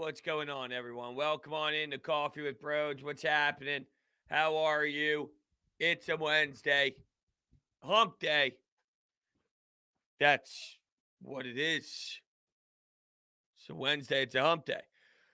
what's going on, everyone? Welcome on into Coffee with Brodes. What's happening? How are you? It's a Wednesday, hump day. That's what it is. It's a Wednesday, it's a hump day.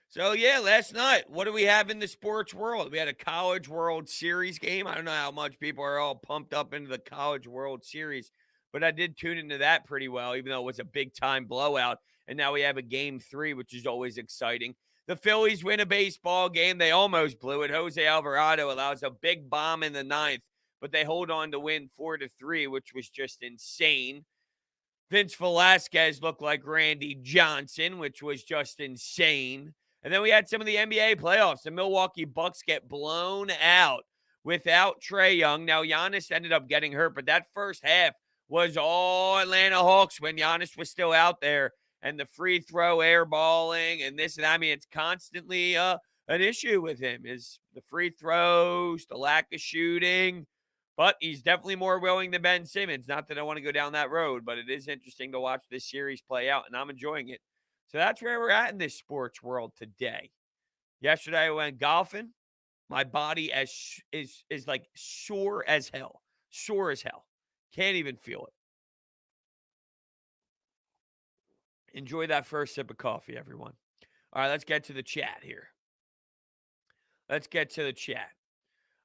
So, yeah, last night, what do we have in the sports world? We had a College World Series game. I don't know how much people are all pumped up into the College World Series, but I did tune into that pretty well, even though it was a big time blowout. And now we have a game three, which is always exciting. The Phillies win a baseball game. They almost blew it. Jose Alvarado allows a big bomb in the ninth, but they hold on to win 4-3, which was just insane. Vince Velasquez looked like Randy Johnson, which was just insane. And then we had some of the NBA playoffs. The Milwaukee Bucks get blown out without Trae Young. Now, Giannis ended up getting hurt, but that first half was all Atlanta Hawks when Giannis was still out there. And the free throw airballing and this and that. I mean, it's constantly an issue with him is the free throws, the lack of shooting. But he's definitely more willing than Ben Simmons. Not that I want to go down that road, but it is interesting to watch this series play out, and I'm enjoying it. So that's where we're at in this sports world today. Yesterday I went golfing. My body is like sore as hell. Sore as hell. Can't even feel it. Enjoy that first sip of coffee, everyone. All right, let's get to the chat here. Let's get to the chat.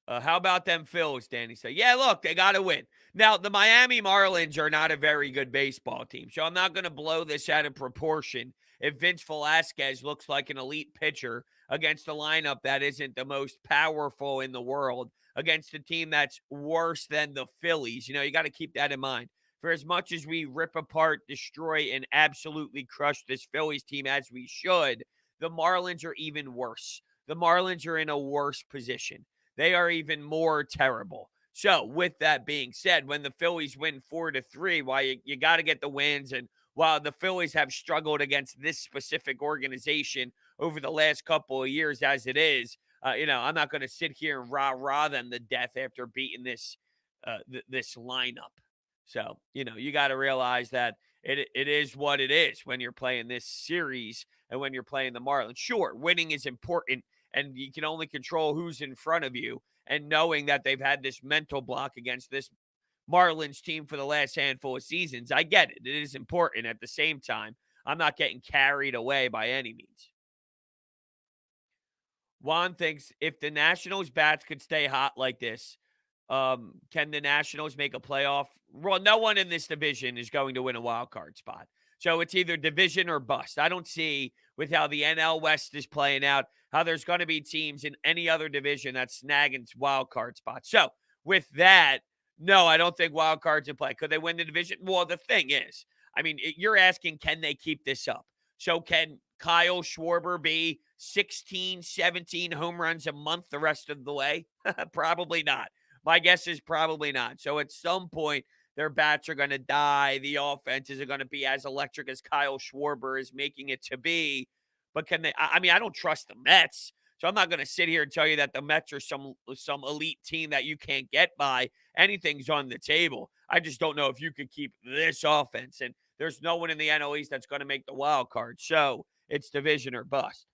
How about them Phillies, Danny said? Yeah, look, they got to win. Now, the Miami Marlins are not a very good baseball team, so I'm not going to blow this out of proportion if Vince Velasquez looks like an elite pitcher against a lineup that isn't the most powerful in the world, against a team that's worse than the Phillies. You got to keep that in mind. For as much as we rip apart, destroy, and absolutely crush this Phillies team as we should, the Marlins are even worse. The Marlins are in a worse position. They are even more terrible. So, with that being said, when the Phillies win 4-3, you got to get the wins. And while the Phillies have struggled against this specific organization over the last couple of years, as it is, I'm not going to sit here and rah them to death after beating this this lineup. So, you got to realize that it is what it is when you're playing this series and when you're playing the Marlins. Sure, winning is important, and you can only control who's in front of you. And knowing that they've had this mental block against this Marlins team for the last handful of seasons, I get it. It is important. At the same time, I'm not getting carried away by any means. Juan thinks if the Nationals bats could stay hot like this, can the Nationals make a playoff? Well, no one in this division is going to win a wild card spot. So it's either division or bust. I don't see, with how the NL West is playing out, how there's going to be teams in any other division that's snagging wild card spots. So with that, no, I don't think wild cards in play. Could they win the division? Well, the thing is, I mean, you're asking, can they keep this up? So can Kyle Schwarber be 16, 17 home runs a month the rest of the way? Probably not. My guess is probably not. So at some point, their bats are going to die. The offenses are going to be as electric as Kyle Schwarber is making it to be. But can they? I mean, I don't trust the Mets. So I'm not going to sit here and tell you that the Mets are some elite team that you can't get by. Anything's on the table. I just don't know if you could keep this offense. And there's no one in the NL East that's going to make the wild card. So it's division or bust.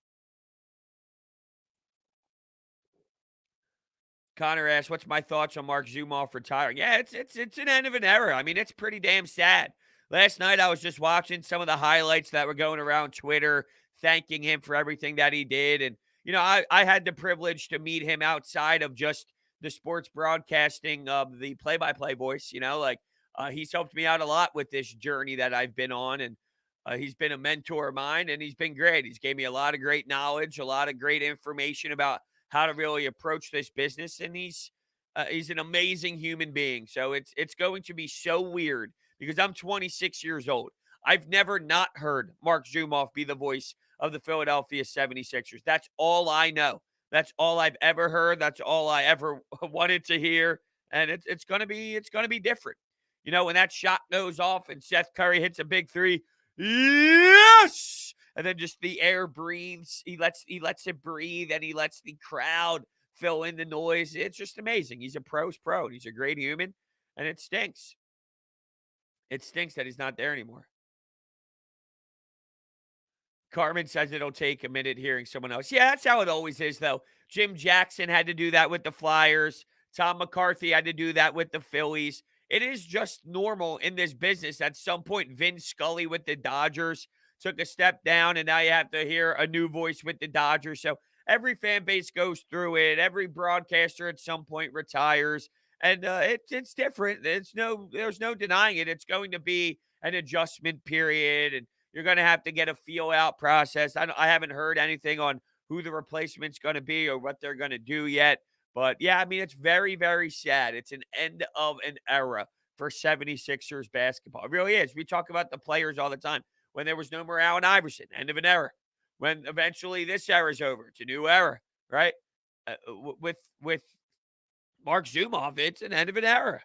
Connor asks, "What's my thoughts on Marc Zumoff retiring?" Yeah, it's an end of an era. I mean, it's pretty damn sad. Last night, I was just watching some of the highlights that were going around Twitter, thanking him for everything that he did. And I had the privilege to meet him outside of just the sports broadcasting of the play-by-play voice. He's helped me out a lot with this journey that I've been on, and he's been a mentor of mine, and he's been great. He's gave me a lot of great knowledge, a lot of great information about how to really approach this business, and he's an amazing human being. So it's going to be so weird because I'm 26 years old. I've never not heard Marc Zumoff be the voice of the Philadelphia 76ers. That's all I know. That's all I've ever heard. That's all I ever wanted to hear, and it's gonna be different. When that shot goes off and Seth Curry hits a big three, yes! And then just the air breathes. He lets it breathe, and he lets the crowd fill in the noise. It's just amazing. He's a pro's pro. And he's a great human, and it stinks. It stinks that he's not there anymore. Carmen says it'll take a minute hearing someone else. Yeah, that's how it always is, though. Jim Jackson had to do that with the Flyers. Tom McCarthy had to do that with the Phillies. It is just normal in this business. At some point, Vin Scully with the Dodgers took a step down, and now you have to hear a new voice with the Dodgers. So every fan base goes through it. Every broadcaster at some point retires, and it's different. There's no denying it. It's going to be an adjustment period, and you're going to have to get a feel out process. I haven't heard anything on who the replacement's going to be or what they're going to do yet. But yeah, I mean, it's very, very sad. It's an end of an era for 76ers basketball. It really is. We talk about the players all the time. When there was no more Allen Iverson, end of an era. When eventually this era's over, it's a new era, right? With Marc Zumoff, it's an end of an era.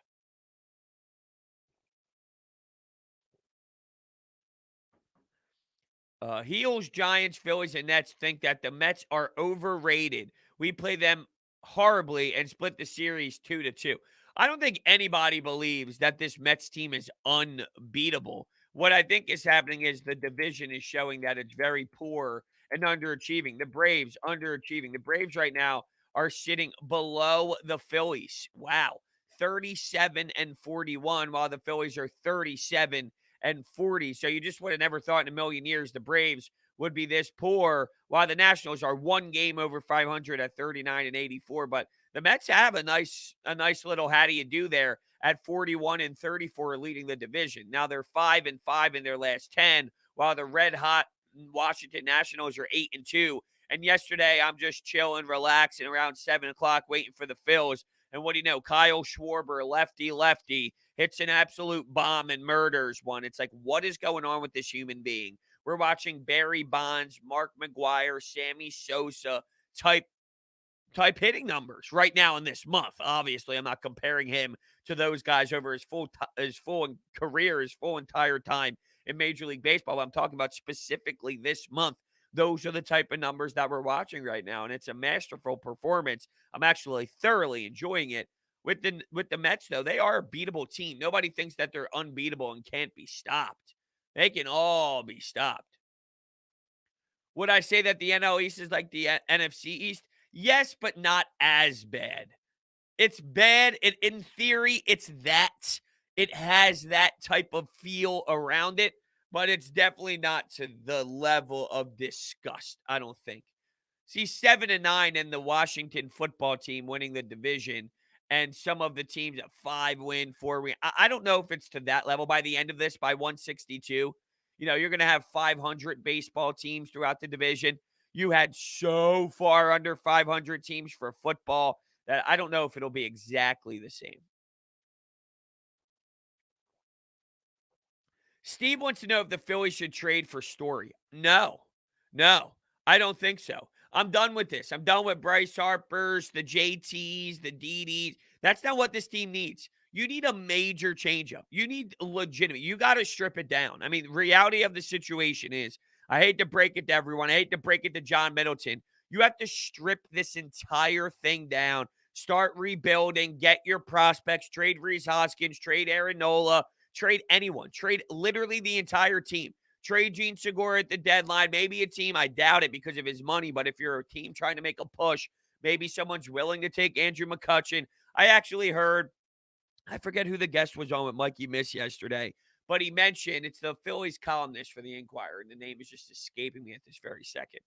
Heels, Giants, Phillies, and Nets think that the Mets are overrated. We play them horribly and split the series 2-2. I don't think anybody believes that this Mets team is unbeatable. What I think is happening is the division is showing that it's very poor and underachieving. The Braves underachieving. The Braves right now are sitting below the Phillies. Wow. 37 and 41, while the Phillies are 37 and 40. So you just would have never thought in a million years the Braves would be this poor, while the Nationals are one game over 500 at 39 and 84. But the Mets have a nice little how do you do there at 41 and 34, leading the division. Now they're 5-5 in their last 10, while the red hot Washington Nationals are 8-2. And yesterday, I'm just chilling, relaxing around 7 o'clock, waiting for the Phils. And what do you know? Kyle Schwarber, lefty, hits an absolute bomb and murders one. It's like, what is going on with this human being? We're watching Barry Bonds, Mark McGwire, Sammy Sosa type hitting numbers right now in this month. Obviously, I'm not comparing him to those guys over his full career, his full entire time in Major League Baseball. But I'm talking about specifically this month. Those are the type of numbers that we're watching right now, and it's a masterful performance. I'm actually thoroughly enjoying it. With the Mets, though, they are a beatable team. Nobody thinks that they're unbeatable and can't be stopped. They can all be stopped. Would I say that the NL East is like the NFC East? Yes, but not as bad. It's bad. In theory, it's that. It has that type of feel around it, but it's definitely not to the level of disgust, I don't think. See, 7-9 in the Washington football team winning the division, and some of the teams at 5-win, 4-win. I don't know if it's to that level by the end of this, by 162. You're going to have 500 baseball teams throughout the division. You had so far under 500 teams for football that I don't know if it'll be exactly the same. Steve wants to know if the Phillies should trade for Story. No, I don't think so. I'm done with this. I'm done with Bryce Harper's, the JTs, the DDs. That's not what this team needs. You need a major changeup. You need legitimate. You got to strip it down. I mean, the reality of the situation is, I hate to break it to everyone. I hate to break it to John Middleton. You have to strip this entire thing down. Start rebuilding. Get your prospects. Trade Rhys Hoskins. Trade Aaron Nola. Trade anyone. Trade literally the entire team. Trade Gene Segura at the deadline. Maybe a team. I doubt it because of his money. But if you're a team trying to make a push, maybe someone's willing to take Andrew McCutchen. I actually heard, I forget who the guest was on with Mikey Miss yesterday, but he mentioned it's the Phillies columnist for the Inquirer, and the name is just escaping me at this very second.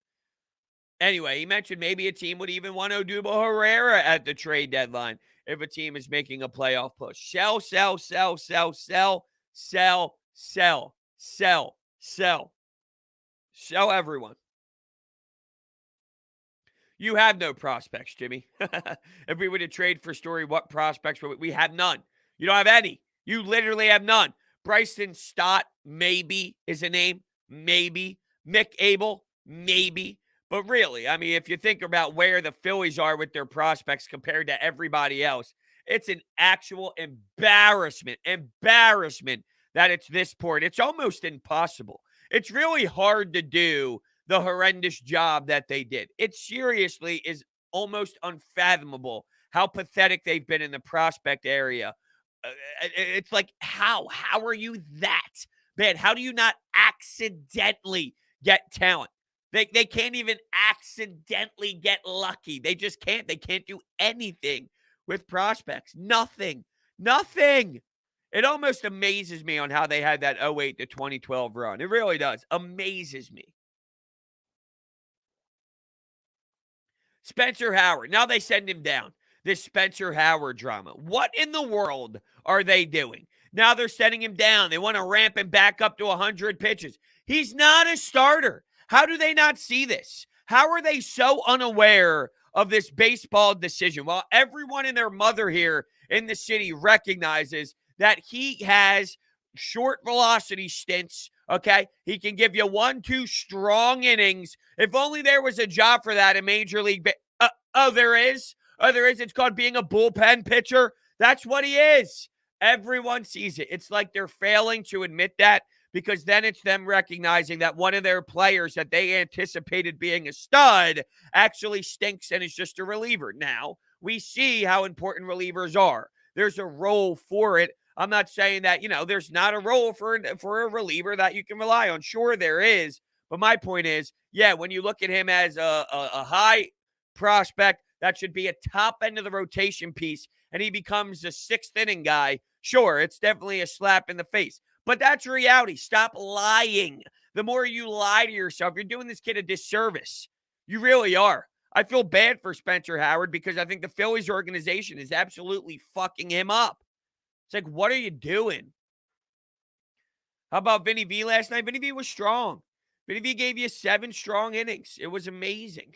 Anyway, he mentioned maybe a team would even want Odubel Herrera at the trade deadline if a team is making a playoff push. Sell, sell, sell, sell, sell, sell, sell, sell, sell. Sell everyone. You have no prospects, Jimmy. If we were to trade for Story, what prospects would we have? None. You don't have any. You literally have none. Bryson Stott, maybe, is a name. Maybe. Mick Abel, maybe. But really, I mean, if you think about where the Phillies are with their prospects compared to everybody else, it's an actual embarrassment that it's this poor. And it's almost impossible. It's really hard to do the horrendous job that they did. It seriously is almost unfathomable how pathetic they've been in the prospect area. It's like, how are you that bad? How do you not accidentally get talent. They can't even accidentally get lucky. They just can't. They can't do anything with prospects. Nothing. Nothing. It almost amazes me on how they had that 08 to 2012 run. It really does. Amazes me. Spencer Howard. Now they send him down. This Spencer Howard drama. What in the world are they doing? Now they're sending him down. They want to ramp him back up to 100 pitches. He's not a starter. How do they not see this? How are they so unaware of this baseball decision? Well, everyone and their mother here in the city recognizes that he has short velocity stints. Okay, he can give you 1-2 strong innings. If only there was a job for that in Major League. There is. Oh, there is. It's called being a bullpen pitcher. That's what he is. Everyone sees it. It's like they're failing to admit that, because then it's them recognizing that one of their players that they anticipated being a stud actually stinks and is just a reliever. Now, we see how important relievers are. There's a role for it. I'm not saying that, there's not a role for a reliever that you can rely on. Sure, there is. But my point is, yeah, when you look at him as a high prospect, that should be a top end of the rotation piece, and he becomes a sixth inning guy. Sure, it's definitely a slap in the face. But that's reality. Stop lying. The more you lie to yourself, you're doing this kid a disservice. You really are. I feel bad for Spencer Howard because I think the Phillies organization is absolutely fucking him up. It's like, what are you doing? How about Vinny V last night? Vinny V was strong. Vinny V gave you 7 strong innings. It was amazing.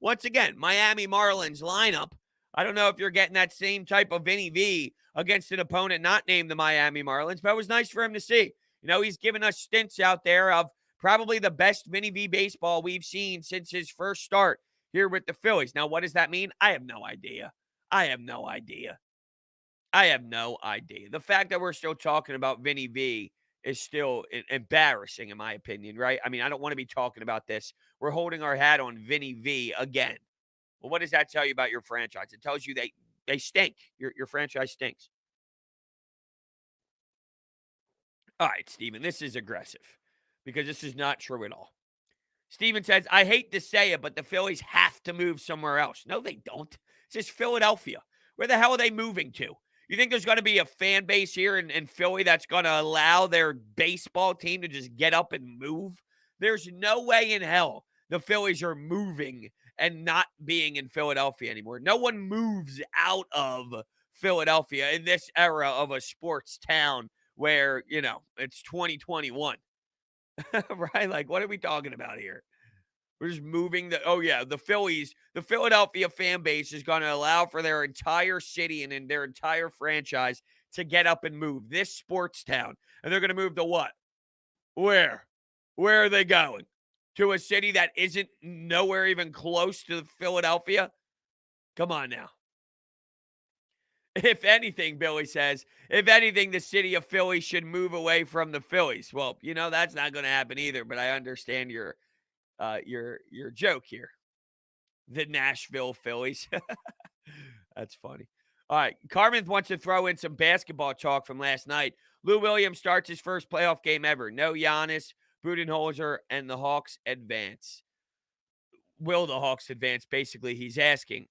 Once again, Miami Marlins lineup. I don't know if you're getting that same type of Vinny V against an opponent not named the Miami Marlins, but it was nice for him to see. He's given us stints out there of probably the best Vinny V baseball we've seen since his first start here with the Phillies. Now, what does that mean? I have no idea. The fact that we're still talking about Vinny V is still embarrassing, in my opinion, right? I mean, I don't want to be talking about this. We're holding our hat on Vinny V again. Well, what does that tell you about your franchise? It tells you they stink. Your franchise stinks. All right, Steven, this is aggressive because this is not true at all. Steven says, I hate to say it, but the Phillies have to move somewhere else. No, they don't. It's just Philadelphia. Where the hell are they moving to? You think there's going to be a fan base here in Philly that's going to allow their baseball team to just get up and move? There's no way in hell the Phillies are moving and not being in Philadelphia anymore. No one moves out of Philadelphia in this era of a sports town where, it's 2021. Right? Like, what are we talking about here? We're just moving the Phillies, the Philadelphia fan base is going to allow for their entire city and in their entire franchise to get up and move this sports town. And they're going to move to what? Where? Where are they going? To a city that isn't nowhere even close to Philadelphia? Come on now. If anything, Billy says, if anything, the city of Philly should move away from the Phillies. Well, that's not going to happen either, but I understand your joke here. The Nashville Phillies. That's funny. All right. Carmen wants to throw in some basketball talk from last night. Lou Williams starts his first playoff game ever. No Giannis, Budenholzer, and the Hawks advance. Will the Hawks advance? Basically, he's asking.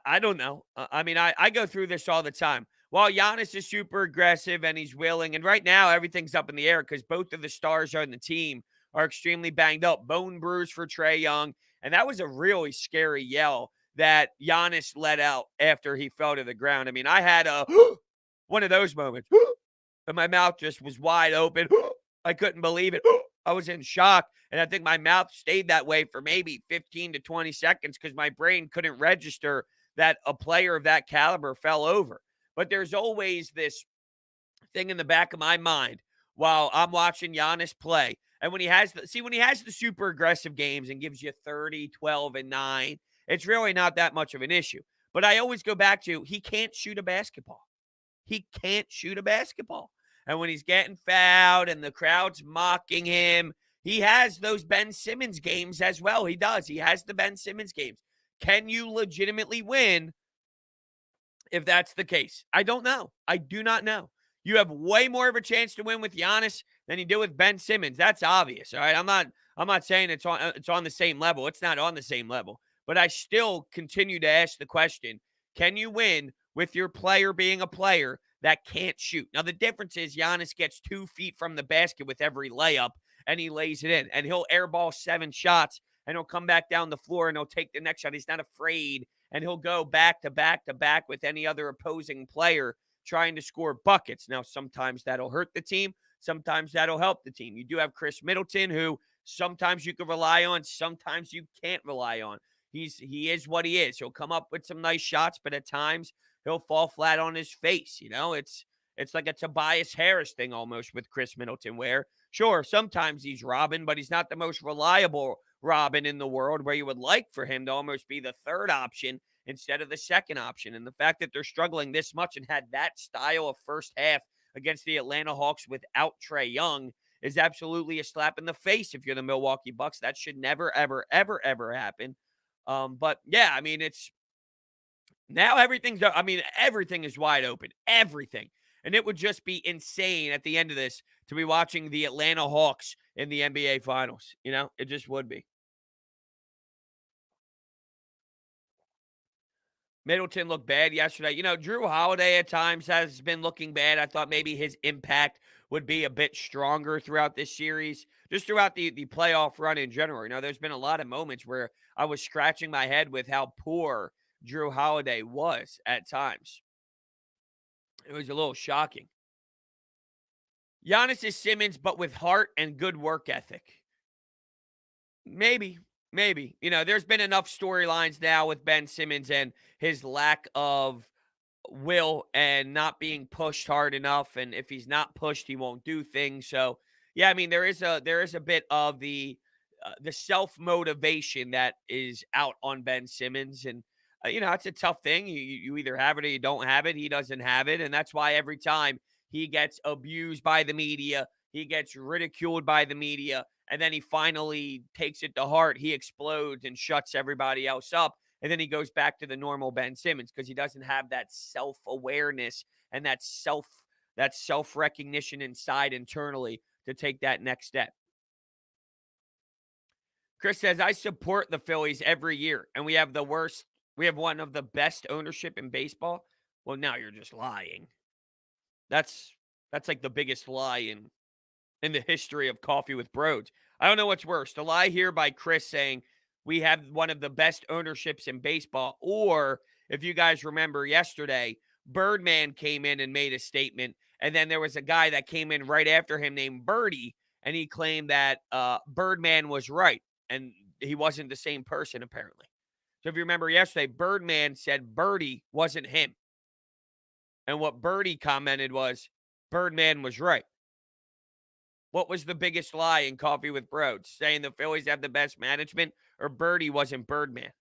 I don't know. I go through this all the time. While Giannis is super aggressive and he's willing, and right now everything's up in the air because both of the stars on the team are extremely banged up. Bone bruise for Trae Young. And that was a really scary yell that Giannis let out after he fell to the ground. I mean, I had one of those moments. And my mouth just was wide open. I couldn't believe it. I was in shock. And I think my mouth stayed that way for maybe 15 to 20 seconds because my brain couldn't register that a player of that caliber fell over. But there's always this thing in the back of my mind while I'm watching Giannis play. And when he has the super aggressive games and gives you 30, 12, and 9, it's really not that much of an issue. But I always go back to he can't shoot a basketball. He can't shoot a basketball. And when he's getting fouled and the crowd's mocking him, he has those Ben Simmons games as well. He does. He has the Ben Simmons games. Can you legitimately win if that's the case? I don't know. I do not know. You have way more of a chance to win with Giannis than you do with Ben Simmons. That's obvious, all right? I'm I'm not saying it's on the same level. It's not on the same level. But I still continue to ask the question, can you win with your player being a player that can't shoot? Now, the difference is Giannis gets 2 feet from the basket with every layup, and he lays it in. And he'll airball 7 shots, and he'll come back down the floor, and he'll take the next shot. He's not afraid, and he'll go back to back to back with any other opposing player trying to score buckets. Now, sometimes that'll hurt the team. Sometimes that'll help the team. You do have Chris Middleton, who sometimes you can rely on, sometimes you can't rely on. He is what he is. He'll come up with some nice shots, but at times he'll fall flat on his face. It's like a Tobias Harris thing almost with Chris Middleton, where sure, sometimes he's Robin, but he's not the most reliable Robin in the world, where you would like for him to almost be the third option instead of the second option. And the fact that they're struggling this much and had that style of first half against the Atlanta Hawks without Trae Young is absolutely a slap in the face if you're the Milwaukee Bucks. That should never, ever, ever, ever happen. But yeah, I mean, it's now everything is wide open. Everything. And it would just be insane at the end of this to be watching the Atlanta Hawks in the NBA Finals. It just would be. Middleton looked bad yesterday. Drew Holiday at times has been looking bad. I thought maybe his impact would be a bit stronger throughout this series, just throughout the playoff run in general. There's been a lot of moments where I was scratching my head with how poor Drew Holiday was at times. It was a little shocking. Giannis is Simmons, but with heart and good work ethic. Maybe. There's been enough storylines now with Ben Simmons and his lack of will and not being pushed hard enough. And if he's not pushed, he won't do things. So, yeah, I mean, there is a bit of the self motivation that is out on Ben Simmons, and it's a tough thing. You either have it or you don't have it. He doesn't have it, and that's why every time he gets abused by the media, he gets ridiculed by the media, and then he finally takes it to heart. He explodes and shuts everybody else up. And then he goes back to the normal Ben Simmons because he doesn't have that self-awareness and that self-recognition inside internally to take that next step. Chris says, I support the Phillies every year, and we have one of the best ownership in baseball. Well, now you're just lying. That's like the biggest lie in the history of Coffee with Brodes. I don't know what's worse, the lie here by Chris saying we have one of the best ownerships in baseball, or if you guys remember yesterday, Birdman came in and made a statement, and then there was a guy that came in right after him named Birdie, and he claimed that Birdman was right, and he wasn't the same person apparently. So if you remember yesterday, Birdman said Birdie wasn't him. And what Birdie commented was Birdman was right. What was the biggest lie in Coffee with Brodes? Saying the Phillies have the best management, or Birdie wasn't Birdman?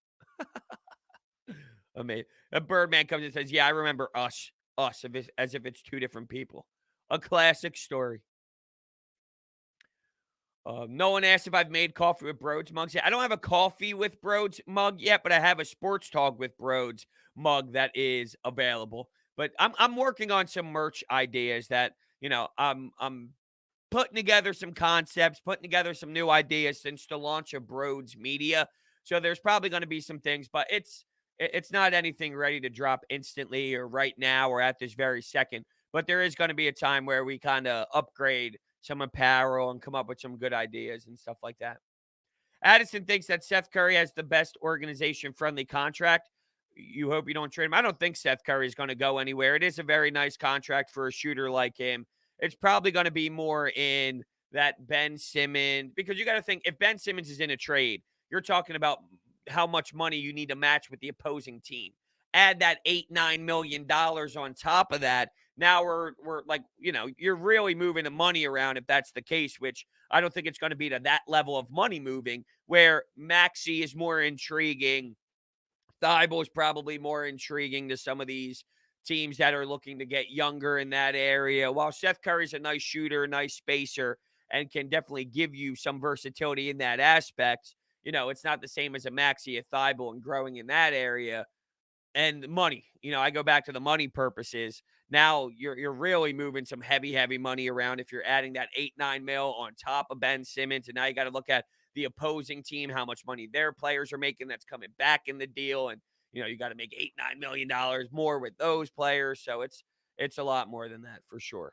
Amazing. A Birdman comes and says, yeah, I remember us, as if it's two different people. A classic story. No one asked if I've made Coffee with Brodes mugs yet. I don't have a Coffee with Brodes mug yet, but I have a Sports Talk with Brodes mug that is available. But I'm working on some merch ideas that, I'm putting together some concepts, putting together some new ideas since the launch of Brodes Media. So there's probably going to be some things, but it's not anything ready to drop instantly or right now or at this very second. But there is going to be a time where we kind of upgrade some apparel and come up with some good ideas and stuff like that. Addison thinks that Seth Curry has the best organization-friendly contract. You hope you don't trade him. I don't think Seth Curry is going to go anywhere. It is a very nice contract for a shooter like him. It's probably going to be more in that Ben Simmons, because you got to think, if Ben Simmons is in a trade, you're talking about how much money you need to match with the opposing team. Add that $8-9 million on top of that. Now we're like, you're really moving the money around if that's the case, which I don't think it's going to be to that level of money moving, where Maxey is more intriguing. Thibault is probably more intriguing to some of these teams that are looking to get younger in that area. While Seth Curry's a nice shooter, a nice spacer, and can definitely give you some versatility in that aspect, it's not the same as a Maxey, a Thibault, and growing in that area. And money, I go back to the money purposes. Now you're really moving some heavy money around if you're adding that $8-9 mil on top of Ben Simmons. And now you got to look at the opposing team, how much money their players are making that's coming back in the deal. And, you got to make $8-9 million more with those players. So it's a lot more than that for sure.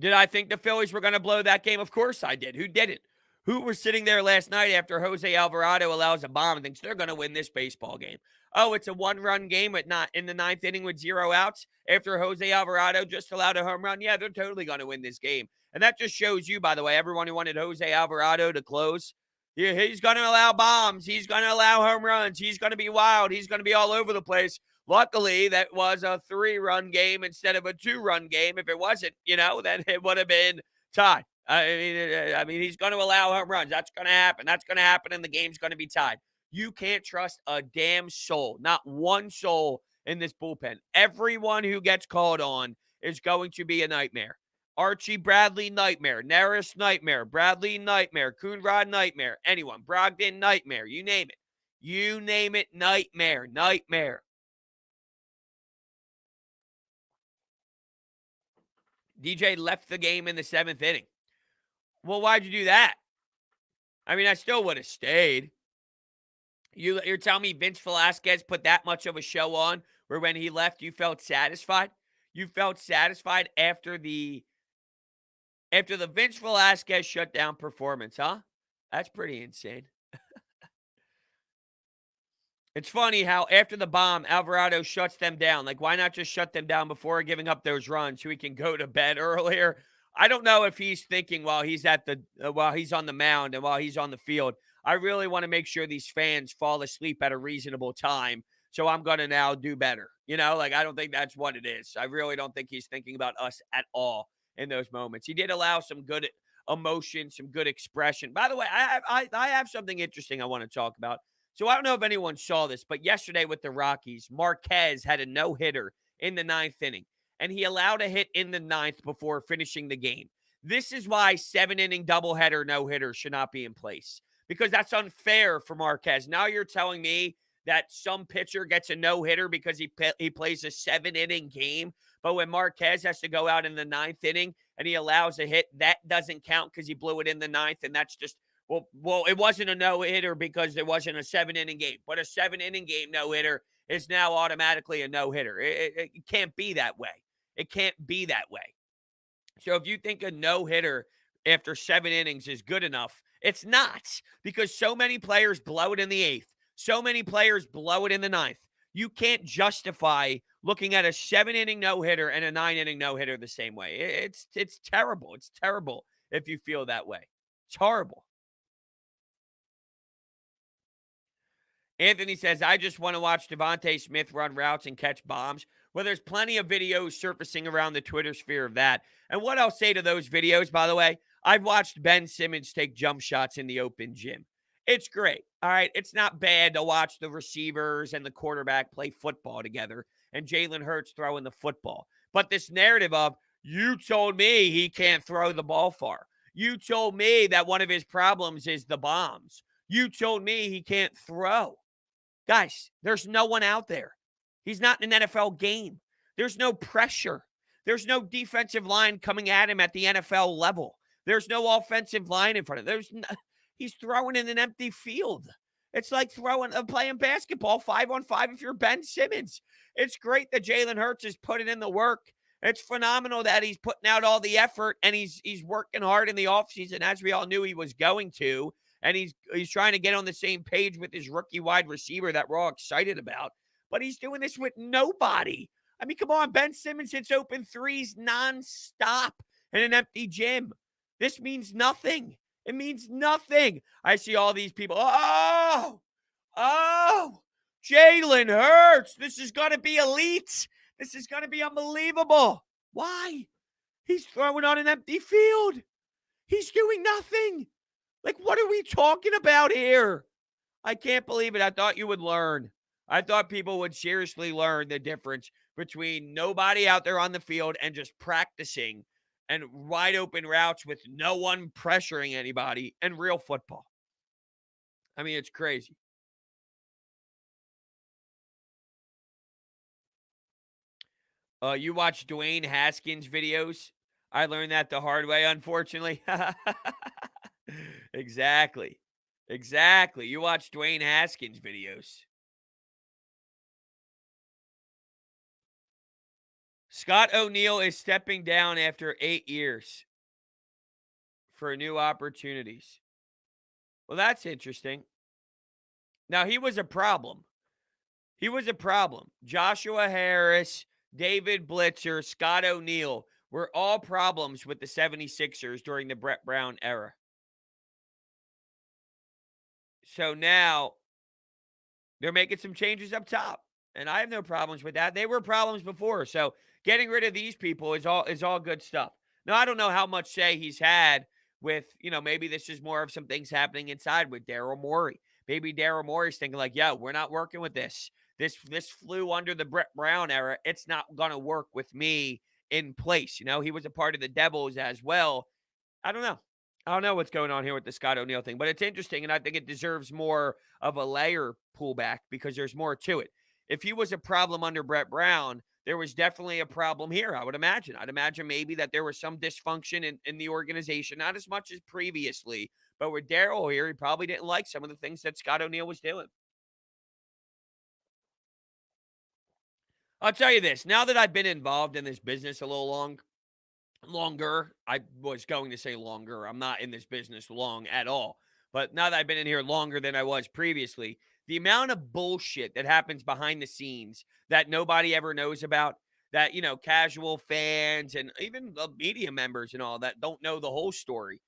Did I think the Phillies were going to blow that game? Of course I did. Who didn't? Who was sitting there last night after Jose Alvarado allows a bomb and thinks they're going to win this baseball game? Oh, it's a one-run game in the ninth inning with 0 outs after Jose Alvarado just allowed a home run? Yeah, they're totally going to win this game. And that just shows you, by the way, everyone who wanted Jose Alvarado to close, yeah, he's going to allow bombs. He's going to allow home runs. He's going to be wild. He's going to be all over the place. Luckily, that was a 3-run game instead of a 2-run game. If it wasn't, then it would have been tied. I mean, he's going to allow home runs. That's going to happen. That's going to happen, and the game's going to be tied. You can't trust a damn soul, not one soul in this bullpen. Everyone who gets called on is going to be a nightmare. Archie Bradley, nightmare. Neris, nightmare. Bradley, nightmare. Coonrod, nightmare. Anyone. Brogdon, nightmare. You name it. You name it, nightmare. Nightmare. DJ left the game in the 7th inning. Well, why'd you do that? I mean, I still would have stayed. You're telling me Vince Velasquez put that much of a show on where when he left, you felt satisfied? You felt satisfied after the Vince Velasquez shutdown performance, huh? That's pretty insane. It's funny how after the bomb, Alvarado shuts them down. Like, why not just shut them down before giving up those runs so he can go to bed earlier? I don't know if he's thinking while he's while he's on the mound and while he's on the field, I really want to make sure these fans fall asleep at a reasonable time. So I'm going to now do better. I don't think that's what it is. I really don't think he's thinking about us at all in those moments. He did allow some good emotion, some good expression. By the way, I have something interesting I want to talk about. So I don't know if anyone saw this, but yesterday with the Rockies, Marquez had a no-hitter in the 9th inning, and he allowed a hit in the 9th before finishing the game. This is why 7-inning doubleheader no-hitter should not be in place, because that's unfair for Marquez. Now you're telling me that some pitcher gets a no-hitter because he plays a 7-inning game, but when Marquez has to go out in the 9th inning and he allows a hit, that doesn't count because he blew it in the 9th, and that's just Well, it wasn't a no-hitter because there wasn't a 7-inning game. But a 7-inning game no-hitter is now automatically a no-hitter. It can't be that way. It can't be that way. So if you think a no-hitter after 7 innings is good enough, it's not, because so many players blow it in the 8th. So many players blow it in the 9th. You can't justify looking at a 7-inning no-hitter and a 9-inning no-hitter the same way. It's terrible. It's terrible if you feel that way. It's horrible. Anthony says, I just want to watch Devontae Smith run routes and catch bombs. Well, there's plenty of videos surfacing around the Twitter sphere of that. And what I'll say to those videos, by the way, I've watched Ben Simmons take jump shots in the open gym. It's great. All right. It's not bad to watch the receivers and the quarterback play football together and Jalen Hurts throwing the football. But this narrative of, you told me he can't throw the ball far. You told me that one of his problems is the bombs. You told me he can't throw. Guys, there's no one out there. He's not in an NFL game. There's no pressure. There's no defensive line coming at him at the NFL level. There's no offensive line in front of him. He's throwing in an empty field. It's like playing basketball 5-on-5 if you're Ben Simmons. It's great that Jalen Hurts is putting in the work. It's phenomenal that he's putting out all the effort and he's working hard in the offseason, as we all knew he was going to. And he's trying to get on the same page with his rookie wide receiver that we're all excited about. But he's doing this with nobody. I mean, come on. Ben Simmons hits open threes nonstop in an empty gym. This means nothing. It means nothing. I see all these people. Oh, Jalen Hurts. This is going to be elite. This is going to be unbelievable. Why? He's throwing on an empty field. He's doing nothing. Like, what are we talking about here? I can't believe it. I thought you would learn. I thought people would seriously learn the difference between nobody out there on the field and just practicing and wide open routes with no one pressuring anybody and real football. I mean, it's crazy. You watch Dwayne Haskins videos? I learned that the hard way, unfortunately. Exactly. Exactly. You watch Dwayne Haskins videos. Scott O'Neal is stepping down after 8 years for new opportunities. Well, that's interesting. Now, he was a problem. He was a problem. Joshua Harris, David Blitzer, Scott O'Neal were all problems with the 76ers during the Brett Brown era. So now they're making some changes up top, and I have no problems with that. They were problems before, so getting rid of these people is all good stuff. Now, I don't know how much say he's had with, maybe this is more of some things happening inside with Daryl Morey. Maybe Daryl Morey's thinking like, "Yeah, we're not working with this. This flew under the Brett Brown era. It's not gonna work with me in place." He was a part of the Devils as well. I don't know. I don't know what's going on here with the Scott O'Neal thing, but it's interesting, and I think it deserves more of a layer pullback because there's more to it. If he was a problem under Brett Brown, there was definitely a problem here, I would imagine. I'd imagine maybe that there was some dysfunction in the organization, not as much as previously, but with Daryl here, he probably didn't like some of the things that Scott O'Neal was doing. I'll tell you this, now that I've been involved in this business a little longer. I was going to say longer. I'm not in this business long at all. But now that I've been in here longer than I was previously, the amount of bullshit that happens behind the scenes that nobody ever knows about, that, casual fans and even the media members and all that don't know the whole story.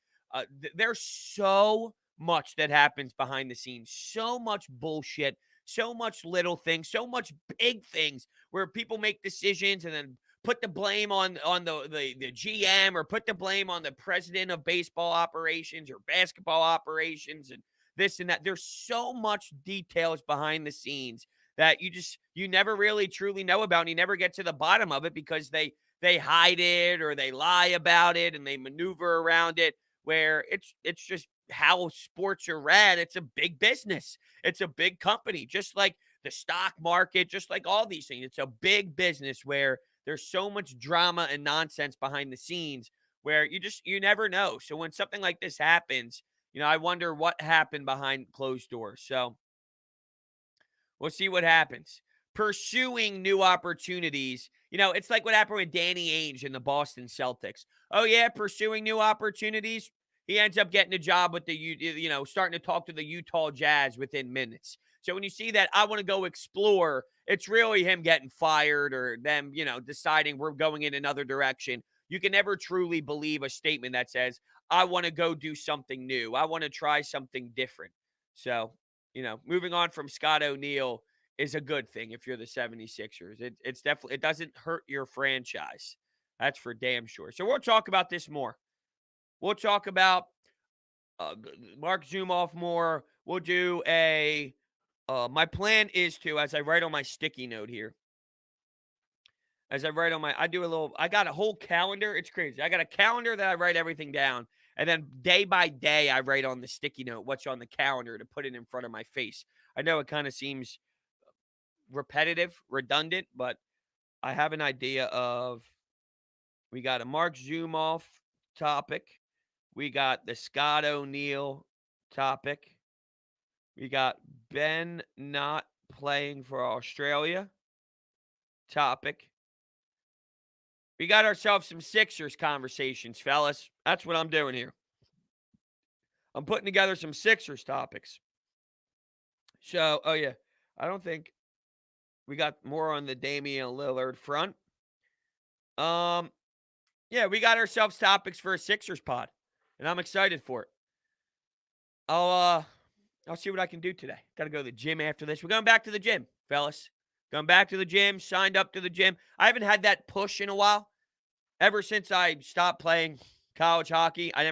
There's so much that happens behind the scenes, so much bullshit, so much little things, so much big things where people make decisions and then put the blame on the GM or put the blame on the president of baseball operations or basketball operations and this and that. There's so much details behind the scenes that you never really truly know about, and you never get to the bottom of it because they hide it or they lie about it and they maneuver around it, where it's just how sports are ran. It's a big business. It's a big company, just like the stock market, just like all these things. It's a big business where there's so much drama and nonsense behind the scenes where you never know. So when something like this happens, I wonder what happened behind closed doors. So we'll see what happens. Pursuing new opportunities. It's like what happened with Danny Ainge and the Boston Celtics. Oh, yeah, pursuing new opportunities. He ends up getting a job with starting to talk to the Utah Jazz within minutes. So when you see that, I want to go explore, it's really him getting fired or them, deciding we're going in another direction. You can never truly believe a statement that says, I want to go do something new. I want to try something different. So, moving on from Scott O'Neal is a good thing if you're the 76ers. It's definitely, it doesn't hurt your franchise. That's for damn sure. So we'll talk about this more. We'll talk about Marc Zumoff more. We'll do my plan is to, as I write on my sticky note here, I got a whole calendar. It's crazy. I got a calendar that I write everything down. And then day by day, I write on the sticky note what's on the calendar to put it in front of my face. I know it kind of seems repetitive, redundant, but I have an idea of, we got a Marc Zumoff topic. We got the Scott O'Neal topic. We got Ben not playing for Australia topic. We got ourselves some Sixers conversations, fellas. That's what I'm doing here. I'm putting together some Sixers topics. So, oh yeah, I don't think we got more on the Damian Lillard front. Yeah, we got ourselves topics for a Sixers pod, and I'm excited for it. I'll see what I can do today. Got to go to the gym after this. We're going back to the gym, fellas. Going back to the gym, signed up to the gym. I haven't had that push in a while. Ever since I stopped playing college hockey, I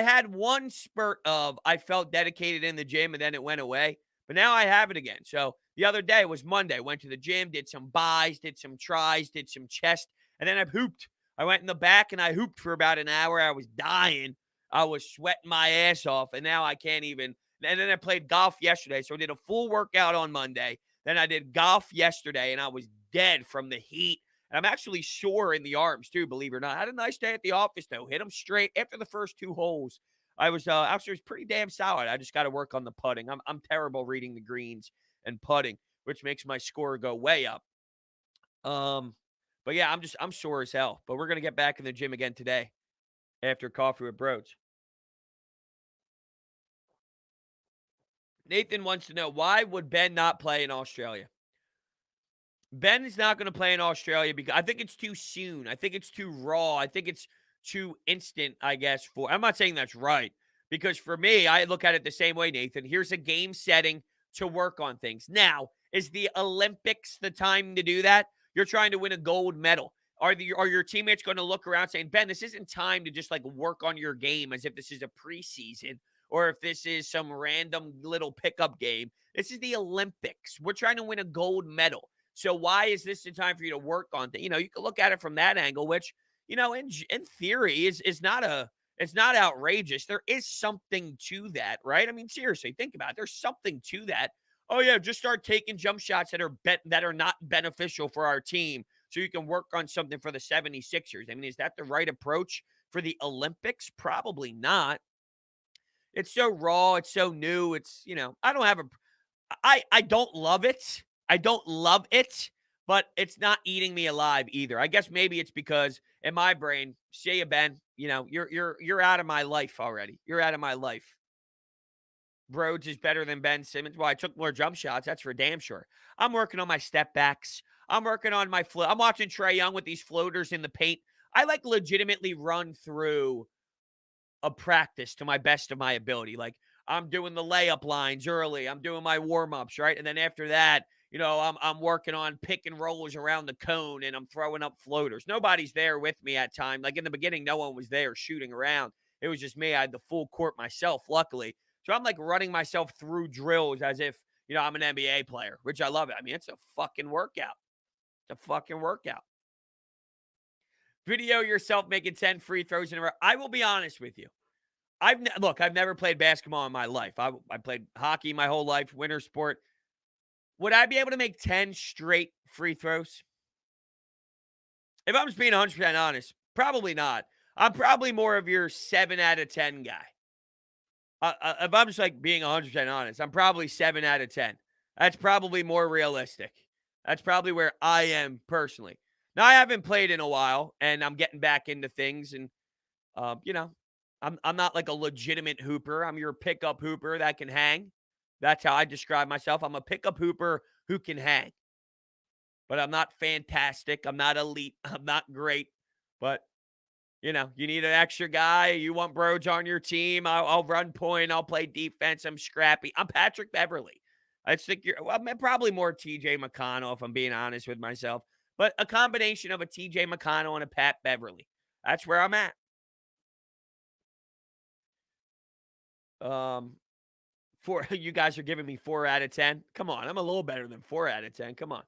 had one spurt of I felt dedicated in the gym and then it went away. But now I have it again. So the other day was Monday. Went to the gym, did some buys, did some tries, did some chest, and then I hooped. I went in the back and I hooped for about an hour. I was dying. I was sweating my ass off, and now I can't even. And then I played golf yesterday. So I did a full workout on Monday. Then I did golf yesterday, and I was dead from the heat. And I'm actually sore in the arms, too, believe it or not. I had a nice day at the office, though. Hit them straight. After the first 2 holes, I was actually pretty damn solid. I just got to work on the putting. I'm terrible reading the greens and putting, which makes my score go way up. But yeah, I'm sore as hell. But we're gonna get back in the gym again today after coffee with Brodes. Nathan wants to know, why would Ben not play in Australia? Ben is not going to play in Australia because I think it's too soon. I think it's too raw. I think it's too instant, I guess. I'm not saying that's right, because for me, I look at it the same way, Nathan. Here's a game setting to work on things. Now, is the Olympics the time to do that? You're trying to win a gold medal. Are your teammates going to look around saying, Ben, this isn't time to just like work on your game as if this is a preseason or if this is some random little pickup game? This is the Olympics. We're trying to win a gold medal. So why is this the time for you to work on things? You can look at it from that angle, which, in theory is not it's not outrageous. There is something to that, right? I mean, seriously, think about it. There's something to that. Oh yeah, just start taking jump shots that are not beneficial for our team so you can work on something for the 76ers. I mean, is that the right approach for the Olympics? Probably not. It's so raw, it's so new. I don't have a I don't love it. I don't love it, but it's not eating me alive either. I guess maybe it's because in my brain, see you, Ben, you're out of my life already. You're out of my life. Brodes is better than Ben Simmons. Well, I took more jump shots. That's for damn sure. I'm working on my step backs. I'm working on my float. I'm watching Trae Young with these floaters in the paint. I like legitimately run through a practice to my best of my ability. Like, I'm doing the layup lines early. I'm doing my warm-ups, right? And then after that, I'm working on pick and rolls around the cone and I'm throwing up floaters. Nobody's there with me at time. Like in the beginning, no one was there shooting around. It was just me. I had the full court myself, luckily. So I'm like running myself through drills as if, I'm an NBA player, which I love it. I mean, it's a fucking workout. It's a fucking workout. Video yourself making 10 free throws in a row. I will be honest with you. I've never played basketball in my life. I played hockey my whole life, winter sport. Would I be able to make 10 straight free throws? If I'm just being 100% honest, probably not. I'm probably more of your 7 out of 10 guy. If I'm just like being 100% honest, I'm probably 7 out of 10. That's probably more realistic. That's probably where I am personally. Now, I haven't played in a while, and I'm getting back into things, and I'm not like a legitimate hooper. I'm your pickup hooper that can hang. That's how I describe myself. I'm a pickup hooper who can hang. But I'm not fantastic. I'm not elite. I'm not great. But, you need an extra guy. You want Brodes on your team. I'll run point. I'll play defense. I'm scrappy. I'm Patrick Beverly. I think I'm probably more TJ McConnell, if I'm being honest with myself. But a combination of a TJ McConnell and a Pat Beverly. That's where I'm at. You guys are giving me 4 out of 10. Come on, I'm a little better than 4 out of 10. Come on.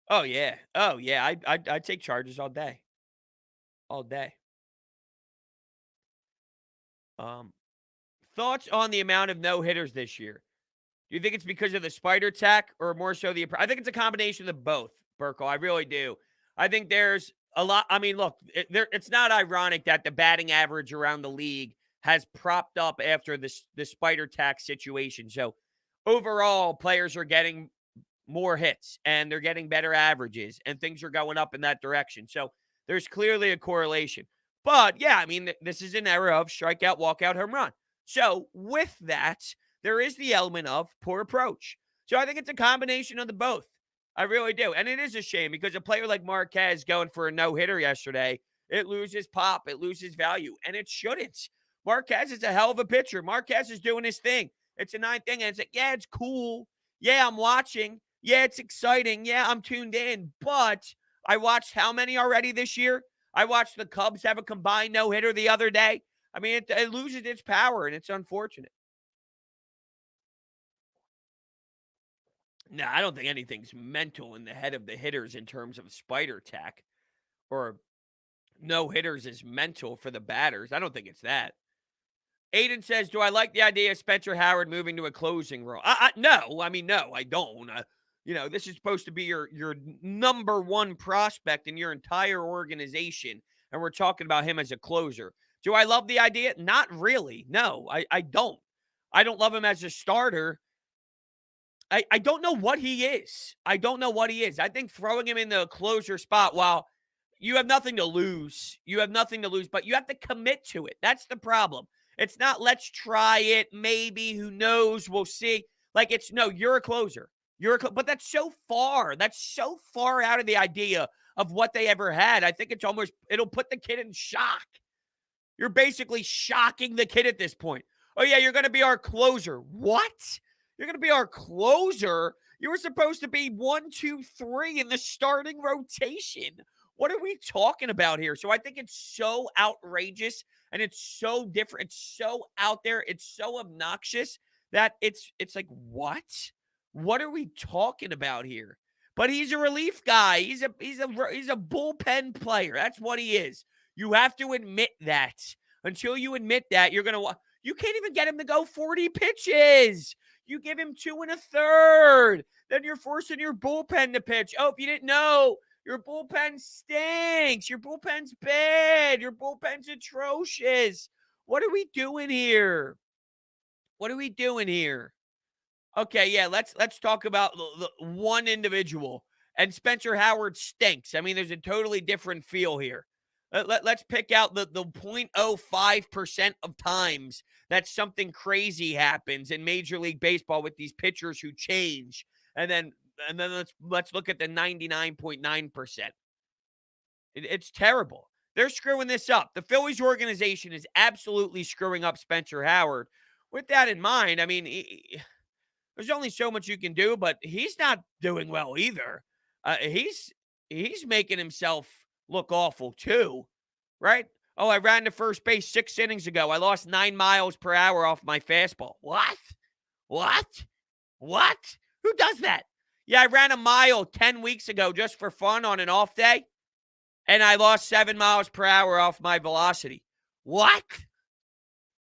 Oh yeah, I take charges all day, all day. Thoughts on the amount of no hitters this year? Do you think it's because of the spider tack or more so I think it's a combination of both, Burkle. I really do. I think there's a lot. I mean, look, it's not ironic that the batting average around the league has propped up after the spider tack situation. So overall, players are getting more hits and they're getting better averages and things are going up in that direction. So there's clearly a correlation. But yeah, I mean, this is an era of strikeout, walkout, home run. So with that, there is the element of poor approach. So I think it's a combination of the both. I really do. And it is a shame because a player like Marquez going for a no-hitter yesterday, it loses pop, it loses value, and it shouldn't. Marquez is a hell of a pitcher. Marquez is doing his thing. It's a 9th thing, and it's like, yeah, it's cool. Yeah, I'm watching. Yeah, it's exciting. Yeah, I'm tuned in. But I watched how many already this year? I watched the Cubs have a combined no-hitter the other day. I mean, it loses its power, and it's unfortunate. No, I don't think anything's mental in the head of the hitters in terms of spider tack or no hitters is mental for the batters. I don't think it's that. Aiden says, do I like the idea of Spencer Howard moving to a closing role? No. I mean, no, I don't. This is supposed to be your number one prospect in your entire organization, and we're talking about him as a closer. Do I love the idea? Not really. No, I don't. I don't love him as a starter. I don't know what he is. I don't know what he is. I think throwing him in the closer spot, while you have nothing to lose, but you have to commit to it. That's the problem. It's not let's try it, maybe, who knows, we'll see. Like it's no, you're a closer. But that's so far. That's so far out of the idea of what they ever had. I think it'll put the kid in shock. You're basically shocking the kid at this point. Oh, yeah, you're going to be our closer. What? You're going to be our closer? You were supposed to be 1, 2, 3 in the starting rotation. What are we talking about here? So I think it's so outrageous and it's so different. It's so out there. It's so obnoxious that it's like, what? What are we talking about here? But he's a relief guy. He's a bullpen player. That's what he is. You have to admit that. Until you admit that, you can't even get him to go 40 pitches. You give him 2 1/3. Then you're forcing your bullpen to pitch. Oh, if you didn't know, your bullpen stinks. Your bullpen's bad. Your bullpen's atrocious. What are we doing here? Okay, yeah, let's talk about the one individual. And Spencer Howard stinks. I mean, there's a totally different feel here. Let's pick out the 0.05% of times that something crazy happens in Major League Baseball with these pitchers who change. And then let's look at the 99.9%. It's terrible. They're screwing this up. The Phillies organization is absolutely screwing up Spencer Howard. With that in mind, I mean, there's only so much you can do, but he's not doing well either. He's making himself look awful too, right? Oh, I ran to first base 6 innings ago. I lost 9 miles per hour off my fastball. What? Who does that? Yeah, I ran a mile 10 weeks ago just for fun on an off day, and I lost 7 miles per hour off my velocity. What?